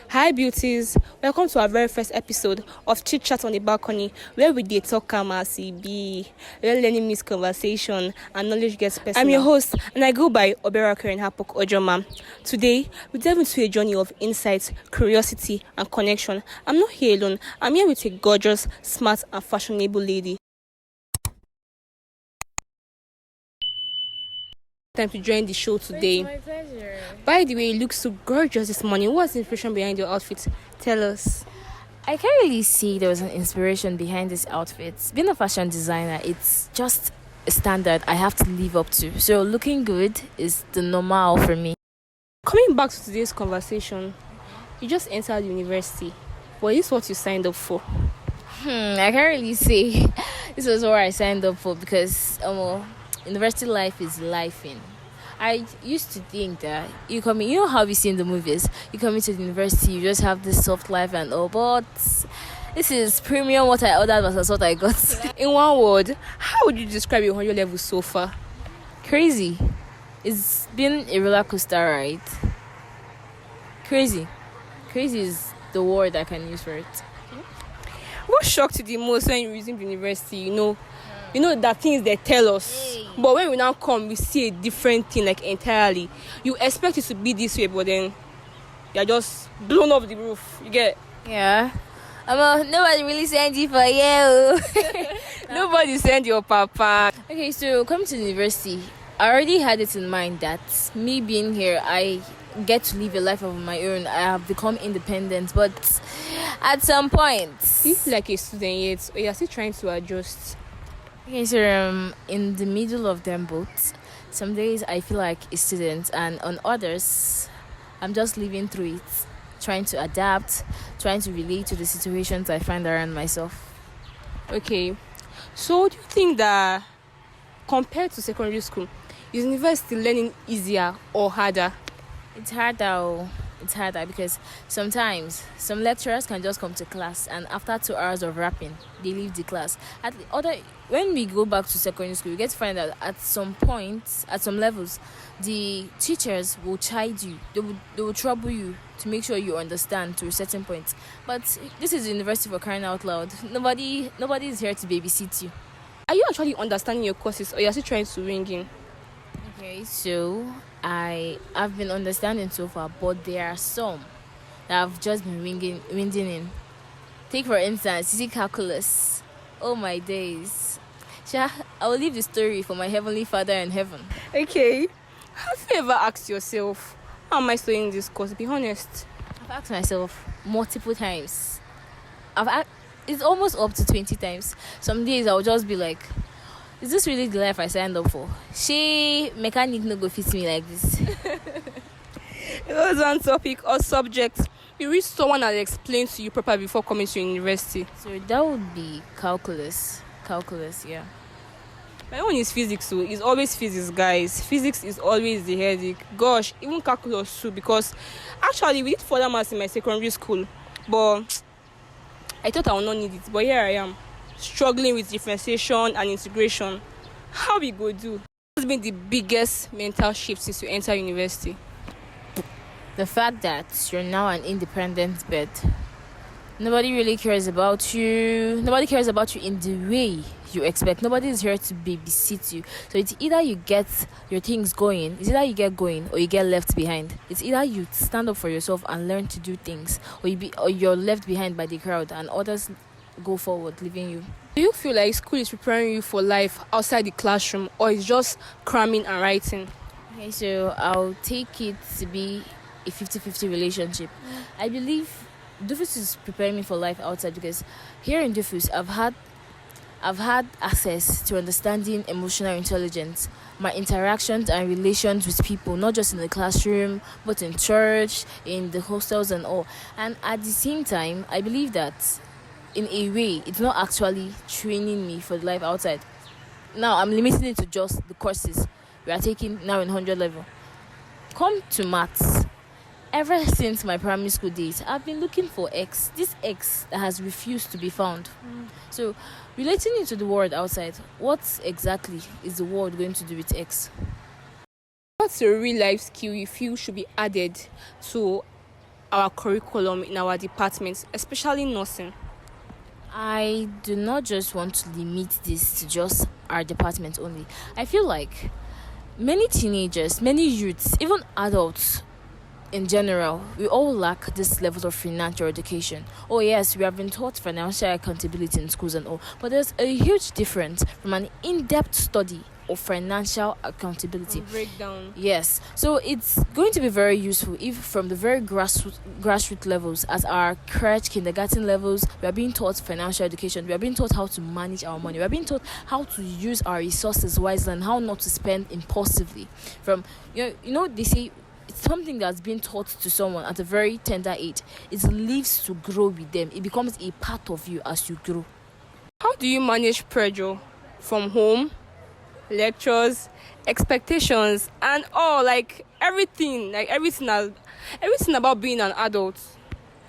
Hi, beauties. Welcome to our very first episode of Chit Chat on the Balcony, where we dey talk calm as e be, where learning meets conversation and knowledge gets personal. I'm your host, and I go by Obera Karen Hapok Ojoma. Today, we delve into a journey of insight, curiosity, and connection. I'm not here alone. I'm here with a gorgeous, smart, and fashionable lady. Time to join the show today. It's my pleasure. By the way, you look so gorgeous this morning. What's the inspiration behind your outfit? Tell us. I can't really see there was an inspiration behind this outfit. Being a fashion designer, it's just a standard I have to live up to. So looking good is the normal for me. Coming back to today's conversation, you just entered university. But is this what you signed up for? I can't really say this was what I signed up for because university life is life in. I used to think that you know how we see in the movies, you come into the university, you just have this soft life and all, but this is premium what I ordered versus what I got. In one word, how would you describe your 100 level so far? Crazy. It's been a roller coaster ride. Crazy. Crazy is the word I can use for it. What shocked you the most when you resumed university? You know that things they tell us. But when we now come, we see a different thing, like entirely. You expect it to be this way, but then you're just blown off the roof. You get? Yeah. Nobody really sent you for you. Nobody send your papa. Okay, so coming to the university, I already had it in mind that me being here, I get to live a life of my own. I have become independent, but at some point, You feel like a student yet, or you're still trying to adjust. okay, so in the middle of them both, some days I feel like a student, and on others, I'm just living through it, trying to adapt, trying to relate to the situations I find around myself. Okay. So do you think that compared to secondary school, is university learning easier or harder? It's harder. It's harder because sometimes some lecturers can just come to class and after 2 hours of rapping, they leave the class. When we go back to secondary school, we get to find out at some point, at some levels, the teachers will chide you. They will trouble you to make sure you understand to a certain point. But this is university for crying out loud. Nobody is here to babysit you. Are you actually understanding your courses, or you're still trying to ring in? Okay, so I've been understanding so far, but there are some that I've just been winging in. Take for instance, you see calculus. Oh my days. Sha, I will leave the story for my heavenly Father in heaven. Okay. Have you ever asked yourself, how am I studying this course? Be honest. I've asked myself multiple times. It's almost up to 20 times. Some days I'll just be like, is this really the life I signed up for? She mechanic no go fit me like this. It was one topic or subject you reach someone that explains to you properly before coming to university. So that would be calculus. Calculus, yeah. My own is physics, so it's always physics, guys. Physics is always the headache. Gosh, even calculus too, because actually we did further maths in my secondary school, but I thought I would not need it. But here I am, struggling with differentiation and integration. How we go do? What's been the biggest mental shift since you enter university? The fact that you're now an independent bed. Nobody really cares about you. Nobody cares about you in the way you expect. Nobody is here to babysit you. So it's either you get your things going, it's either you get going or you get left behind. It's either you stand up for yourself and learn to do things, or you're left behind by the crowd and others go forward, leaving you. Do you feel like school is preparing you for life outside the classroom, or it's just cramming and writing? Okay, so I'll take it to be a 50-50 relationship. I believe Dufus is preparing me for life outside because here in Dufus, I've had access to understanding emotional intelligence, my interactions and relations with people, not just in the classroom, but in church, in the hostels and all. And at the same time, I believe that in a way, it's not actually training me for life outside. Now, I'm limiting it to just the courses we are taking now in 100 level. Come to maths. Ever since my primary school days, I've been looking for X. This X that has refused to be found. So, relating it to the world outside, what exactly is the world going to do with X? What's a real life skill you feel should be added to our curriculum in our departments, especially nursing? I do not just want to limit this to just our department only. I feel like many teenagers, many youths, even adults in general, we all lack this level of financial education. Oh yes, we have been taught financial accountability in schools and all, but there's a huge difference from an in-depth study of financial accountability. Breakdown. Yes, so it's going to be very useful if from the very grassroots levels, as our crèche, kindergarten levels, we are being taught financial education. We are being taught how to manage our money. We are being taught how to use our resources wisely and how not to spend impulsively. From they say it's something that's been taught to someone at a very tender age. It lives to grow with them. It becomes a part of you as you grow. How do you manage pressure from home, lectures, expectations, and all, everything about being an adult?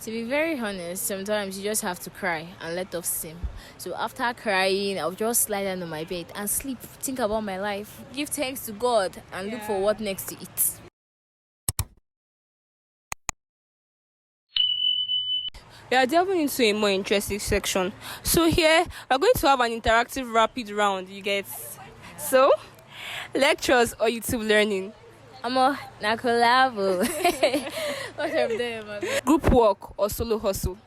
To be very honest, sometimes you just have to cry and let off steam. So after crying, I'll just lie down on my bed and sleep, think about my life, give thanks to God, and look for what next to eat. We are delving into a more interesting section. So here, we're going to have an interactive rapid round, you get. So, lectures or YouTube learning? Amo, na collabo. What of them? Group work or solo hustle?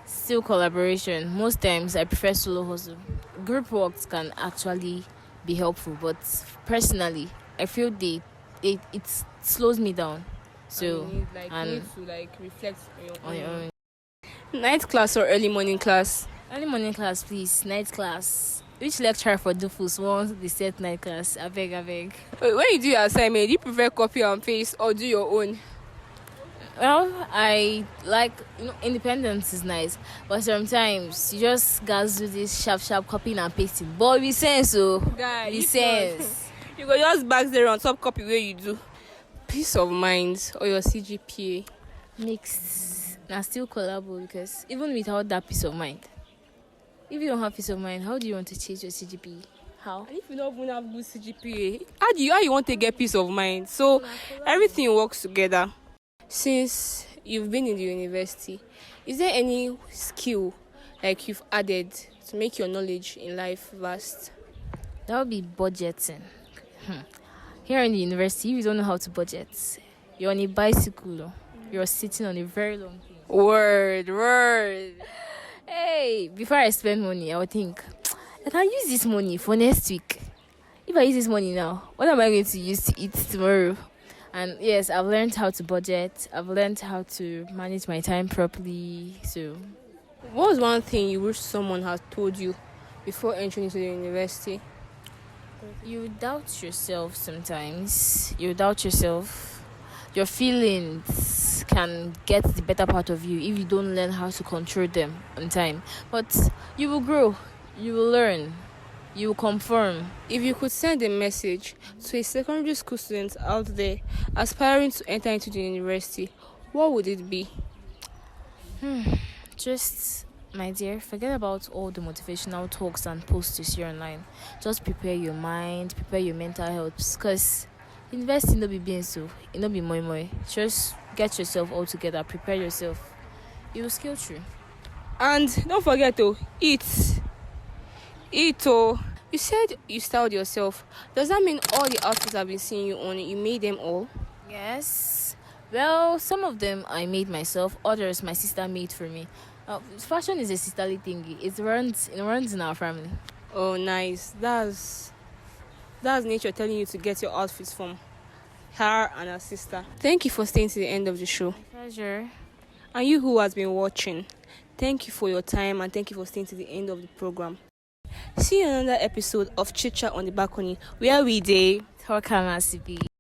Still collaboration. Most times I prefer solo hustle. Group works can actually be helpful, but personally, I feel it slows me down. So you need to reflect on your own. Night class or early morning class? Early morning class, please. Night class. Which lecturer for Dufus wants the set night class? I beg. When you do your assignment, do you prefer copy and paste or do your own? Well, I like, independence is nice, but sometimes you just guys do this sharp copying and pasting. But with sense, with sense. You go just back there on top copy where you do. Peace of mind or your CGPA? Mixed. Now still collabo, because even without that peace of mind, if you don't have peace of mind, how do you want to change your CGPA? How? And if you don't even have good CGPA, how you want to get peace of mind? So everything works together. Since you've been in the university, is there any skill you've added to make your knowledge in life vast? That would be budgeting. Here in the university, if you don't know how to budget, you're on a bicycle, you're sitting on a very long thing. Word. Hey, before I spend money, I would think, I can use this money for next week. If I use this money now, what am I going to use to eat tomorrow? And yes, I've learned how to budget. I've learned how to manage my time properly. So, what was one thing you wish someone had told you before entering into the university? You doubt yourself sometimes. You doubt yourself. Your feelings can get the better part of you if you don't learn how to control them on time. But you will grow. You will learn. You will conform. If you could send a message to a secondary school student out there aspiring to enter into the university, what would it be? Just, my dear, forget about all the motivational talks and posts you see online. Just prepare your mind, prepare your mental health, because investing no be being so, it no be moi. Just get yourself all together, prepare yourself. You will scale through. And don't forget to eat. You said you styled yourself. Does that mean all the outfits I've been seeing you on, you made them all? Yes. Well, some of them I made myself, others my sister made for me. Fashion is a sisterly thing. It runs in our family. Oh, nice. That's nature telling you to get your outfits from her and her sister. Thank you for staying to the end of the show. My pleasure. And you who has been watching, thank you for your time and thank you for staying to the end of the program. See you in another episode of Chit Chat on the Balcony, where we talk. Talk